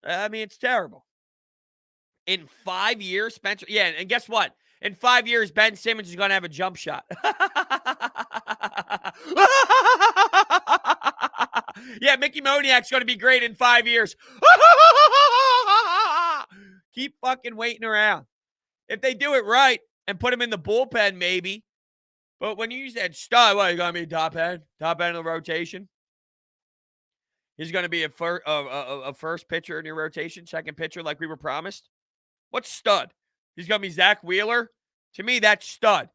I mean, it's terrible. In 5 years, Spencer, yeah, and guess what? In 5 years, Ben Simmons is going to have a jump shot. Yeah, Mickey Moniak's going to be great in 5 years. Keep fucking waiting around. If they do it right and put him in the bullpen, maybe. But when you said stud, what, you going to be top end of the rotation? He's going to be a first pitcher in your rotation, second pitcher like we were promised? What's stud? He's going to be Zach Wheeler? To me, that's stud.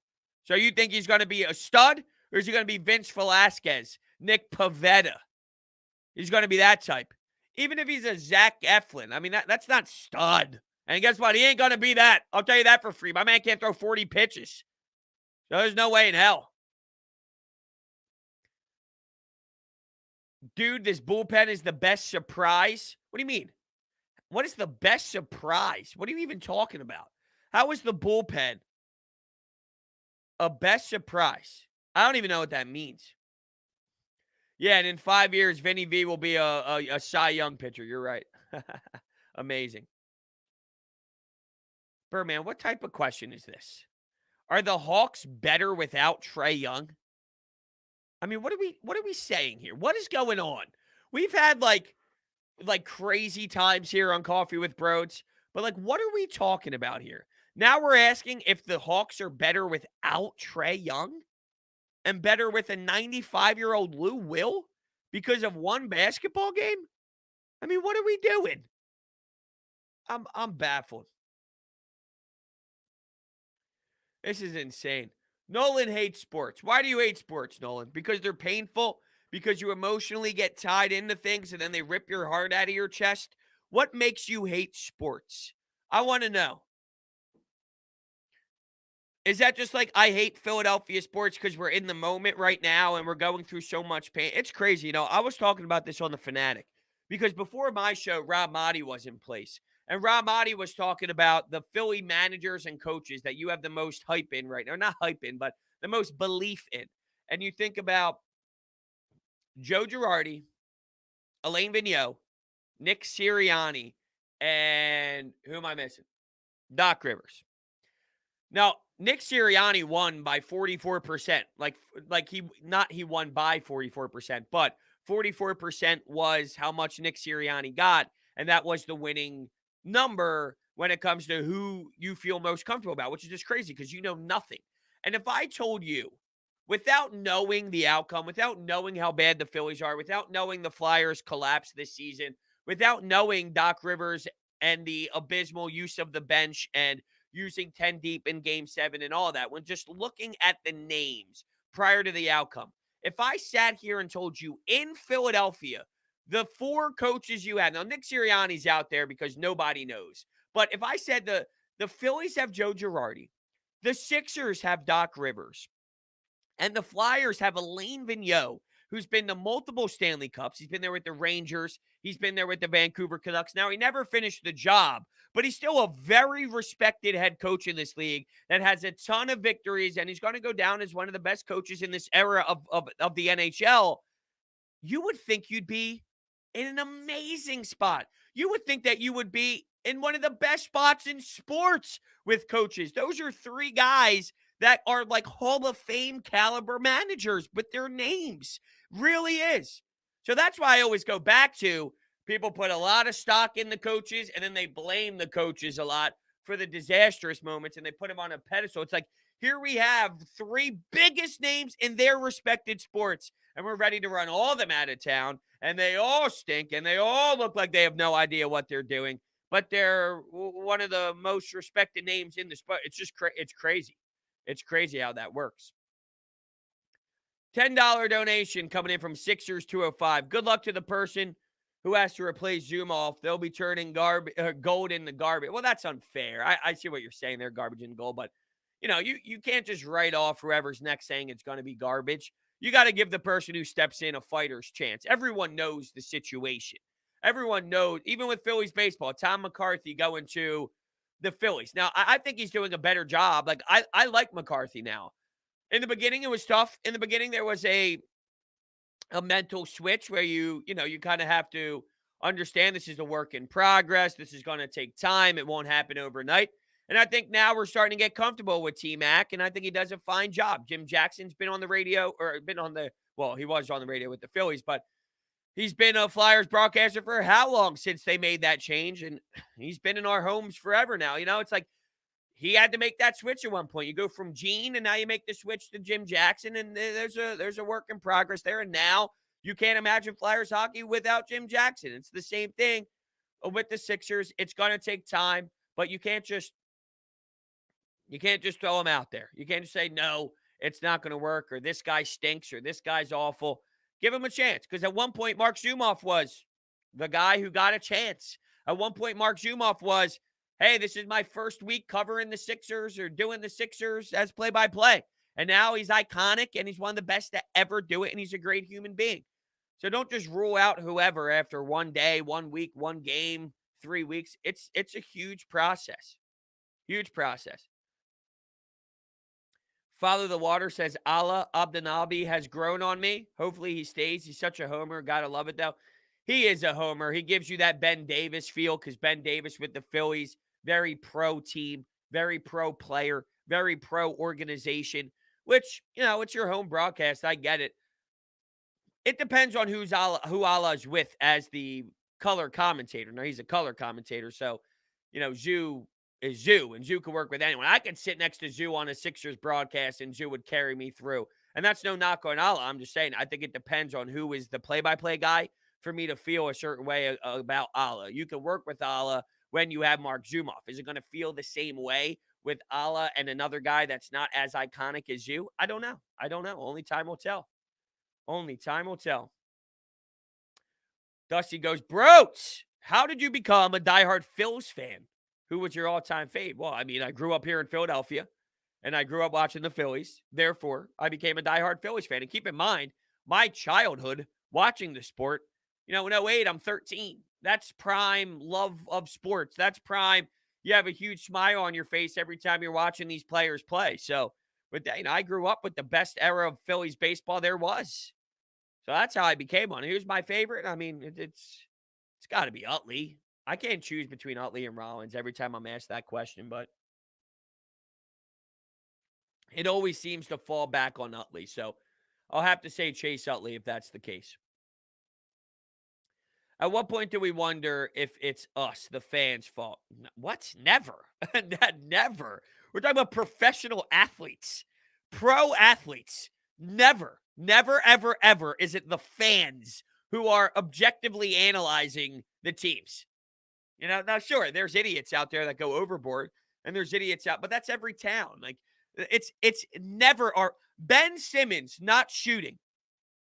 So you think he's going to be a stud, or is he going to be Vince Velasquez, Nick Pivetta? He's going to be that type. Even if he's a Zach Eflin, I mean, that's not stud. And guess what? He ain't going to be that. I'll tell you that for free. My man can't throw 40 pitches. So there's no way in hell. Dude, this bullpen is the best surprise. What do you mean? What is the best surprise? What are you even talking about? How is the bullpen a best surprise? I don't even know what that means. Yeah, and in 5 years, Vinny V will be a Cy Young pitcher. You're right. Amazing. Birdman, what type of question is this? Are the Hawks better without Trae Young? I mean, what are we saying here? What is going on? We've had like crazy times here on Coffee with Brodes, but like, what are we talking about here? Now we're asking if the Hawks are better without Trae Young and better with a 95-year-old Lou Will because of one basketball game? I mean, what are we doing? I'm baffled. This is insane. Nolan hates sports. Why do you hate sports, Nolan? Because they're painful? Because you emotionally get tied into things and then they rip your heart out of your chest? What makes you hate sports? I want to know. Is that just like I hate Philadelphia sports because we're in the moment right now and we're going through so much pain? It's crazy. You know, I was talking about this on The Fanatic because before my show, Rob Motti was in place. And Rob Motti was talking about the Philly managers and coaches that you have the most hype in right now. Not hype in, but the most belief in. And you think about Joe Girardi, Elaine Vigneault, Nick Sirianni, and who am I missing? Doc Rivers. Now, Nick Sirianni won by 44%. He won by 44%, but 44% was how much Nick Sirianni got, and that was the winning number when it comes to who you feel most comfortable about, which is just crazy because you know nothing. And if I told you, without knowing the outcome, without knowing how bad the Phillies are, without knowing the Flyers collapse this season, without knowing Doc Rivers and the abysmal use of the bench and using 10 deep in game 7 and all that, when just looking at the names prior to the outcome, if I sat here and told you in Philadelphia, the 4 coaches you had, now Nick Sirianni's out there because nobody knows, but if I said the Phillies have Joe Girardi, the Sixers have Doc Rivers, and the Flyers have Alain Vigneault, who's been to multiple Stanley Cups. He's been there with the Rangers. He's been there with the Vancouver Canucks. Now, he never finished the job, but he's still a very respected head coach in this league that has a ton of victories, and he's going to go down as one of the best coaches in this era of the NHL. You would think you'd be in an amazing spot. You would think that you would be in one of the best spots in sports with coaches. Those are 3 guys that are like Hall of Fame caliber managers, but their names really is. So that's why I always go back to people put a lot of stock in the coaches and then they blame the coaches a lot for the disastrous moments and they put them on a pedestal. It's like, here we have 3 biggest names in their respected sports, and we're ready to run all of them out of town, and they all stink, and they all look like they have no idea what they're doing, but they're one of the most respected names in the sport. It's just it's crazy. It's crazy how that works. $10 donation coming in from Sixers 205. Good luck to the person who has to replace Zumoff. They'll be turning gold into garbage. Well, that's unfair. I see what you're saying there, garbage and gold, but you can't just write off whoever's next saying it's going to be garbage. You got to give the person who steps in a fighter's chance. Everyone knows the situation. Everyone knows, even with Phillies baseball, Tom McCarthy going to the Phillies. Now, I think he's doing a better job. Like, I like McCarthy now. In the beginning, it was tough. In the beginning, there was a mental switch where you kind of have to understand this is a work in progress. This is going to take time. It won't happen overnight. And I think now we're starting to get comfortable with T-Mac, and I think he does a fine job. Jim Jackson's been on the radio, or been on the, well, he was on the radio with the Phillies, but he's been a Flyers broadcaster for how long since they made that change? And he's been in our homes forever now. It's like he had to make that switch at one point. You go from Gene, and now you make the switch to Jim Jackson, and there's a work in progress there. And now you can't imagine Flyers hockey without Jim Jackson. It's the same thing with the Sixers. It's going to take time, but you can't just throw him out there. You can't just say, no, it's not going to work, or this guy stinks, or this guy's awful. Give him a chance, because at one point, Marc Zumoff was the guy who got a chance. At one point, Marc Zumoff was, hey, this is my first week covering the Sixers or doing the Sixers as play-by-play. And now he's iconic, and he's one of the best to ever do it, and he's a great human being. So don't just rule out whoever after 1 day, 1 week, 1 game, 3 weeks. It's a huge process. Huge process. Father the Water says, Allah Abdenabi has grown on me. Hopefully he stays. He's such a homer. Gotta love it, though. He is a homer. He gives you that Ben Davis feel, because Ben Davis with the Phillies, very pro team, very pro player, very pro organization, which, it's your home broadcast. I get it. It depends on who Allah is with as the color commentator. Now, he's a color commentator, so, Zoo is Zoo, and Zoo can work with anyone. I could sit next to Zoo on a Sixers broadcast, and Zoo would carry me through. And that's no knock on Allah. I'm just saying, I think it depends on who is the play-by-play guy for me to feel a certain way about Allah. You can work with Allah when you have Marc Zumoff. Is it going to feel the same way with Allah and another guy that's not as iconic as you? I don't know. Only time will tell. Only time will tell. Dusty goes, Brodes, how did you become a diehard Phillies fan? Who was your all-time fave? Well, I grew up here in Philadelphia, and I grew up watching the Phillies. Therefore, I became a diehard Phillies fan. And keep in mind, my childhood watching the sport, in 08, I'm 13. That's prime love of sports. That's prime. You have a huge smile on your face every time you're watching these players play. So, with that, I grew up with the best era of Phillies baseball there was. So that's how I became one. Who's my favorite? It's got to be Utley. I can't choose between Utley and Rollins every time I'm asked that question, but it always seems to fall back on Utley. So I'll have to say Chase Utley if that's the case. At what point do we wonder if it's us, the fans' fault? What? Never. Never. We're talking about professional athletes, pro athletes. Never, never, ever, ever is it the fans who are objectively analyzing the teams. Now, sure, there's idiots out there that go overboard, and there's idiots out, but that's every town. Like, it's never our Ben Simmons not shooting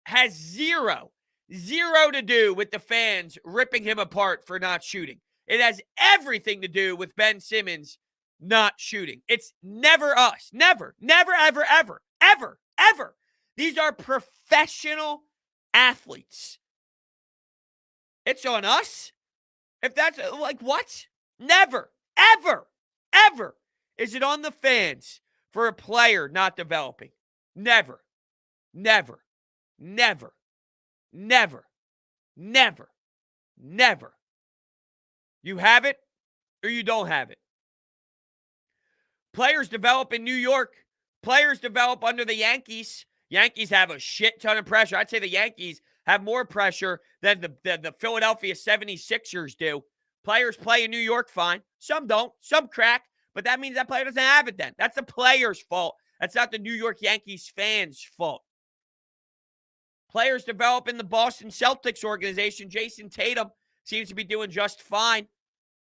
has zero to do with the fans ripping him apart for not shooting. It has everything to do with Ben Simmons not shooting. It's never us. Never, never, ever, ever, ever, ever. These are professional athletes. It's on us. If that's like what? Never, ever, ever is it on the fans for a player not developing. Never, never, never, never, never, never. You have it or you don't have it. Players develop in New York. Players develop under the Yankees. Yankees have a shit ton of pressure. I'd say the Yankees have more pressure than the Philadelphia 76ers do. Players play in New York fine. Some don't. Some crack. But that means that player doesn't have it then. That's the player's fault. That's not the New York Yankees fans' fault. Players develop in the Boston Celtics organization. Jason Tatum seems to be doing just fine.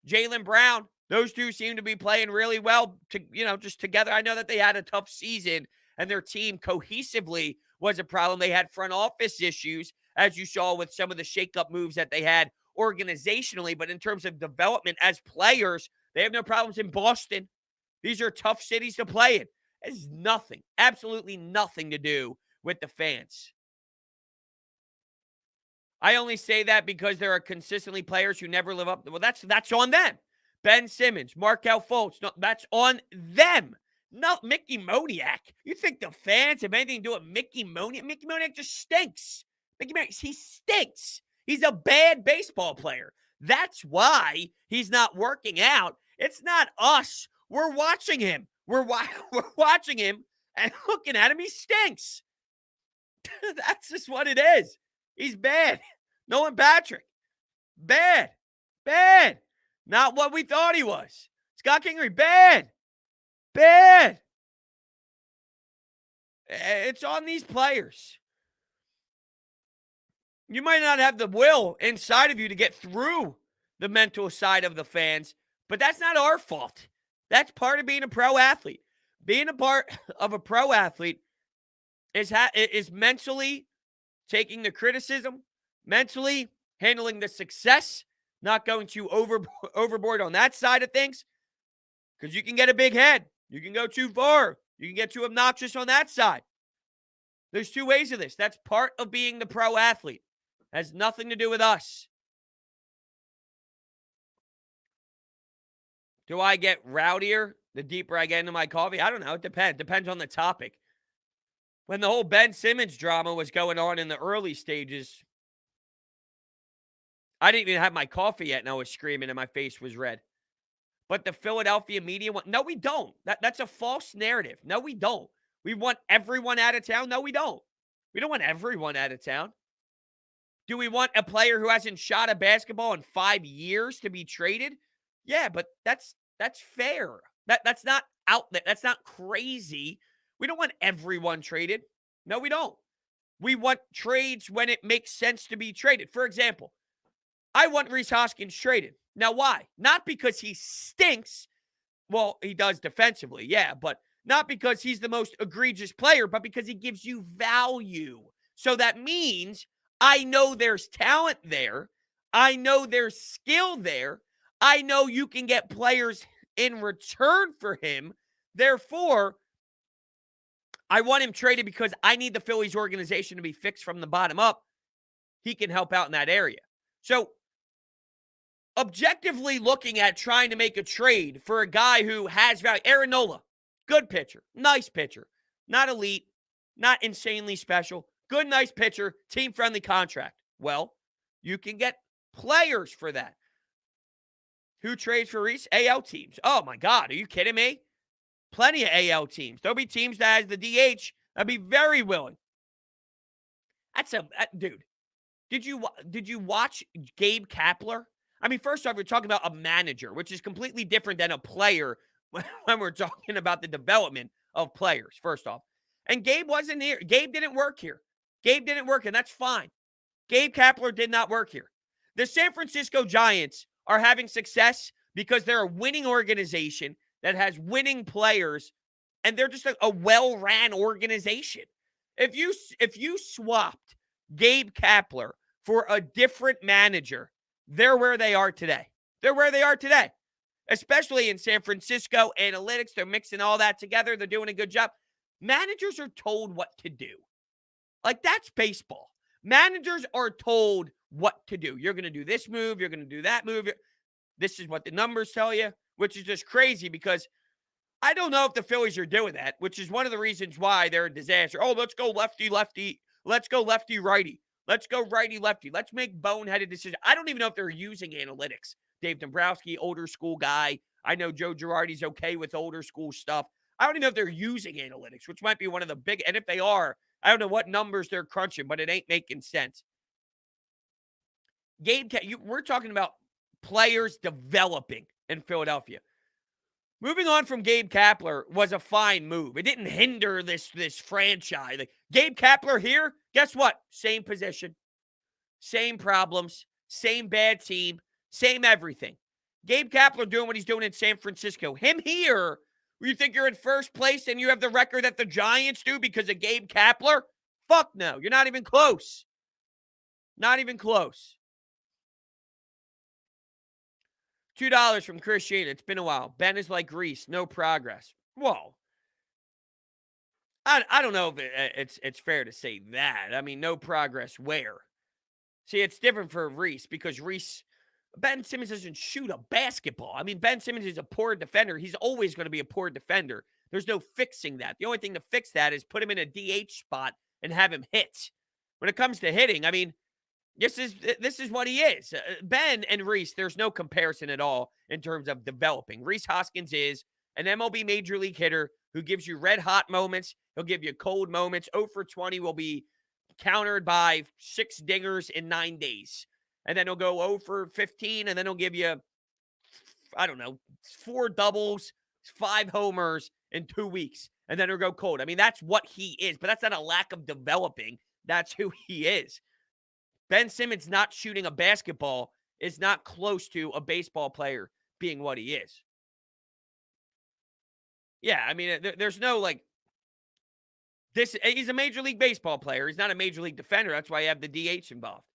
Jaylen Brown, those two seem to be playing really well, just together. I know that they had a tough season, and their team cohesively was a problem. They had front office issues, as you saw with some of the shakeup moves that they had organizationally. But in terms of development as players, they have no problems in Boston. These are tough cities to play in. It has nothing, absolutely nothing to do with the fans. I only say that because there are consistently players who never live up. Well, that's on them. Ben Simmons, Markel Fultz, no, that's on them. Not Mickey Moniak. You think the fans have anything to do with Mickey Moniak? Mickey Moniak just stinks. Mickey Moniak, he stinks. He's a bad baseball player. That's why he's not working out. It's not us. We're watching him. We're watching him and looking at him. He stinks. That's just what it is. He's bad. Nolan Patrick. Bad. Bad. Not what we thought he was. Scott Kingery. Bad. Bad. It's on these players. You might not have the will inside of you to get through the mental side of the fans, but that's not our fault. That's part of being a pro athlete. Being a part of a pro athlete is mentally taking the criticism, mentally handling the success, not going too overboard on that side of things, because you can get a big head. You can go too far. You can get too obnoxious on that side. There's two ways of this. That's part of being the pro athlete. It has nothing to do with us. Do I get rowdier the deeper I get into my coffee? I don't know. It depends. Depends on the topic. When the whole Ben Simmons drama was going on in the early stages, I didn't even have my coffee yet, and I was screaming, and my face was red. But the Philadelphia media no, we don't. That's a false narrative. No, we don't. We want everyone out of town? No, we don't. We don't want everyone out of town. Do we want a player who hasn't shot a basketball in 5 years to be traded? Yeah, but that's fair. That's not out there. That's not crazy. We don't want everyone traded. No, we don't. We want trades when it makes sense to be traded. For example, I want Rhys Hoskins traded. Now, why? Not because he stinks. Well, he does defensively, yeah, but not because he's the most egregious player, but because he gives you value. So that means I know there's talent there. I know there's skill there. I know you can get players in return for him. Therefore, I want him traded because I need the Phillies organization to be fixed from the bottom up. He can help out in that area. So, objectively looking at trying to make a trade for a guy who has value, Aaron Nola, good pitcher, nice pitcher, not elite, not insanely special, good, nice pitcher, team-friendly contract. Well, you can get players for that. Who trades for Reese? AL teams. Oh, my God. Are you kidding me? Plenty of AL teams. There'll be teams that has the DH that'd be very willing. Dude. did you watch Gabe Kapler? I mean, first off, you're talking about a manager, which is completely different than a player when we're talking about the development of players, first off. And Gabe wasn't here. Gabe didn't work here. Gabe didn't work, and that's fine. Gabe Kapler did not work here. The San Francisco Giants are having success because they're a winning organization that has winning players, and they're just a well-ran organization. If you swapped Gabe Kapler for a different manager, they're where they are today. They're where they are today. Especially in San Francisco, analytics, they're mixing all that together. They're doing a good job. Managers are told what to do. Like, that's baseball. Managers are told what to do. You're going to do this move. You're going to do that move. This is what the numbers tell you, which is just crazy because I don't know if the Phillies are doing that, which is one of the reasons why they're a disaster. Oh, let's go lefty, lefty. Let's go lefty, righty. Let's go righty, lefty. Let's make boneheaded decisions. I don't even know if they're using analytics. Dave Dombrowski, older school guy. I know Joe Girardi's okay with older school stuff. I don't even know if they're using analytics, which might be one of the big, and if they are, I don't know what numbers they're crunching, but it ain't making sense. We're talking about players developing in Philadelphia. Moving on from Gabe Kapler was a fine move. It didn't hinder this franchise. Like, Gabe Kapler here, guess what? Same position, same problems, same bad team, same everything. Gabe Kapler doing what he's doing in San Francisco. Him here, you think you're in first place and you have the record that the Giants do because of Gabe Kapler? Fuck no. You're not even close. Not even close. $2 from Chris Shane. It's been a while. Ben is like Greece. No progress. Whoa. I don't know if it's fair to say that. I mean, no progress where? See, it's different for Reese because Ben Simmons doesn't shoot a basketball. I mean, Ben Simmons is a poor defender. He's always going to be a poor defender. There's no fixing that. The only thing to fix that is put him in a DH spot and have him hit. When it comes to hitting, I mean, this is what he is. Ben and Reese, there's no comparison at all in terms of developing. Reese Hoskins is an MLB Major League hitter who gives you red-hot moments. He'll give you cold moments. 0 for 20 will be countered by 6 dingers in 9 days. And then he'll go 0 for 15, and then he'll give you, I don't know, 4 doubles, 5 homers in 2 weeks. And then he'll go cold. I mean, that's what he is. But that's not a lack of developing. That's who he is. Ben Simmons not shooting a basketball is not close to a baseball player being what he is. Yeah, I mean, there's no, like, he's a Major League Baseball player. He's not a Major League defender. That's why you have the DH involved.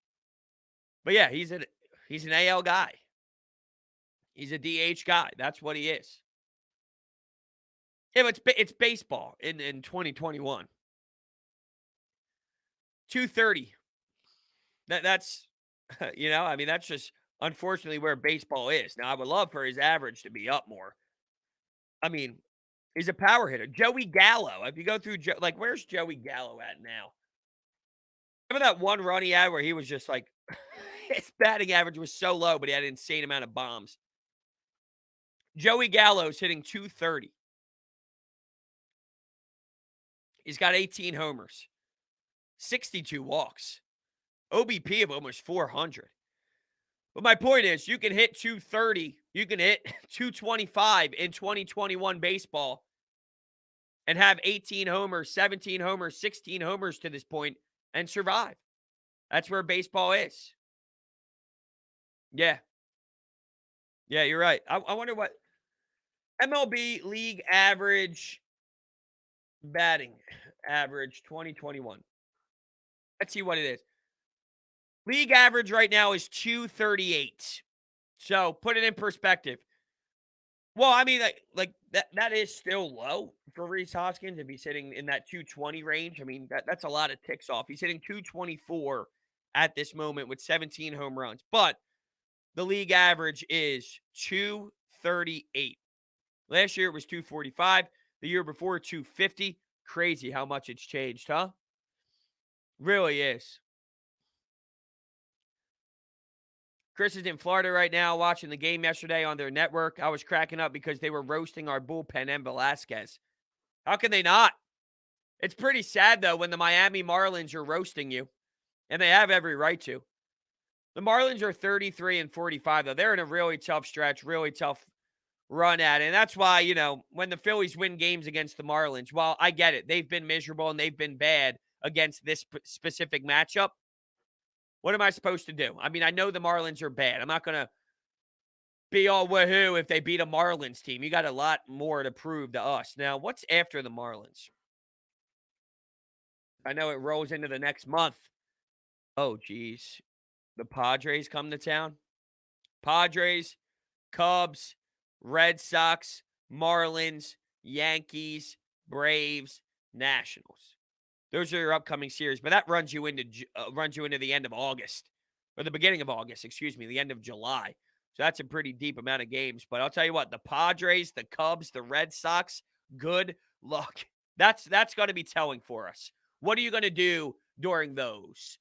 But yeah, he's an AL guy. He's a DH guy. That's what he is. Yeah, but it's baseball in 2021. 230. That's, I mean, that's just unfortunately where baseball is. Now, I would love for his average to be up more. I mean, he's a power hitter. Joey Gallo. If you go through, where's Joey Gallo at now? Remember that one run he had where he was just like, his batting average was so low, but he had an insane amount of bombs. Joey Gallo's hitting 230. He's got 18 homers, 62 walks, OBP of almost 400. But my point is, you can hit 230, you can hit 225 in 2021 baseball and have 18 homers, 17 homers, 16 homers to this point and survive. That's where baseball is. Yeah. Yeah, you're right. I wonder what MLB league average batting average 2021. Let's see what it is. League average right now is 238. So put it in perspective. Well, I mean, like that is still low for Reese Hoskins if he's hitting in that 220 range. I mean, that's a lot of ticks off. He's hitting 224 at this moment with 17 home runs. But the league average is 238. Last year it was 245. The year before, 250. Crazy how much it's changed, huh? Really is. Chris is in Florida right now watching the game yesterday on their network. I was cracking up because they were roasting our bullpen and Velasquez. How can they not? It's pretty sad, though, when the Miami Marlins are roasting you. And they have every right to. The Marlins are 33-45, though. They're in a really tough stretch, really tough run at it. And that's why, when the Phillies win games against the Marlins, while I get it, they've been miserable and they've been bad against this specific matchup. What am I supposed to do? I mean, I know the Marlins are bad. I'm not going to be all woohoo if they beat a Marlins team. You got a lot more to prove to us. Now, what's after the Marlins? I know it rolls into the next month. Oh, geez. The Padres come to town. Padres, Cubs, Red Sox, Marlins, Yankees, Braves, Nationals. Those are your upcoming series, but that runs you into the end of August, or the beginning of August, excuse me, the end of July. So that's a pretty deep amount of games. But I'll tell you what, the Padres, the Cubs, the Red Sox, good luck. That's going to be telling for us. What are you going to do during those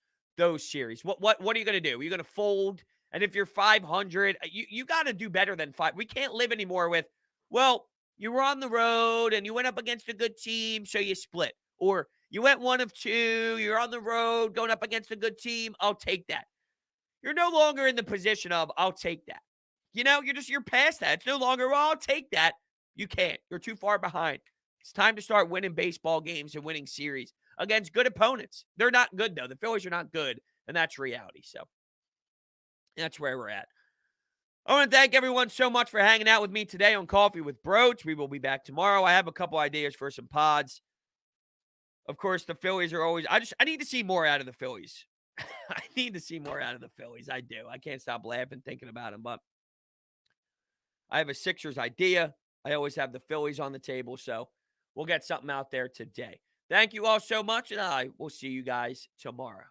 series? What are you going to do? Are you going to fold? And if you're 500, you got to do better than 5. We can't live anymore with, well, you were on the road and you went up against a good team, so you split. Or you went 1 of 2, you're on the road going up against a good team, I'll take that. You're no longer in the position of, I'll take that. You're past that. It's no longer, well, I'll take that. You can't. You're too far behind. It's time to start winning baseball games and winning series against good opponents. They're not good, though. The Phillies are not good, and that's reality. So that's where we're at. I want to thank everyone so much for hanging out with me today on Coffee with Brodes. We will be back tomorrow. I have a couple ideas for some pods. Of course, the Phillies are always, I need to see more out of the Phillies. I need to see more out of the Phillies. I do. I can't stop laughing thinking about them, but I have a Sixers idea. I always have the Phillies on the table, so we'll get something out there today. Thank you all so much, and I will see you guys tomorrow.